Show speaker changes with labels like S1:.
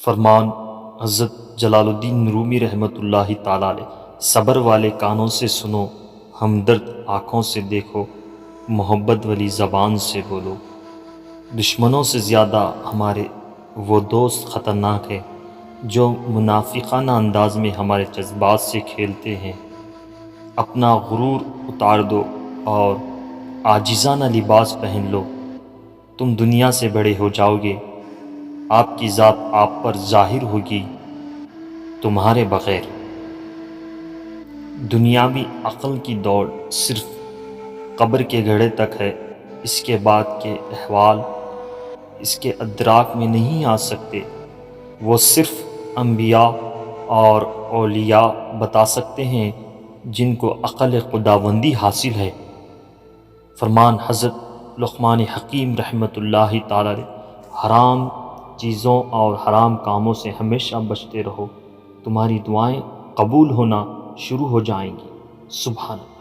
S1: فرمان حضرت جلال الدین رومی رحمۃ اللہ تعالیٰ علیہ، صبر والے کانوں سے سنو، ہمدرد آنکھوں سے دیکھو، محبت والی زبان سے بولو۔ دشمنوں سے زیادہ ہمارے وہ دوست خطرناک ہیں جو منافقانہ انداز میں ہمارے جذبات سے کھیلتے ہیں۔ اپنا غرور اتار دو اور عاجزانہ لباس پہن لو، تم دنیا سے بڑے ہو جاؤ گے، آپ کی ذات آپ پر ظاہر ہوگی تمہارے بغیر۔ دنیاوی عقل کی دوڑ صرف قبر کے گڑھے تک ہے، اس کے بعد کے احوال اس کے ادراک میں نہیں آ سکتے، وہ صرف انبیاء اور اولیاء بتا سکتے ہیں جن کو عقل خداوندی حاصل ہے۔ فرمان حضرت لقمان حکیم رحمۃ اللہ تعالی علیہ، حرام چیزوں اور حرام کاموں سے ہمیشہ بچتے رہو، تمہاری دعائیں قبول ہونا شروع ہو جائیں گی۔ سبحان اللہ۔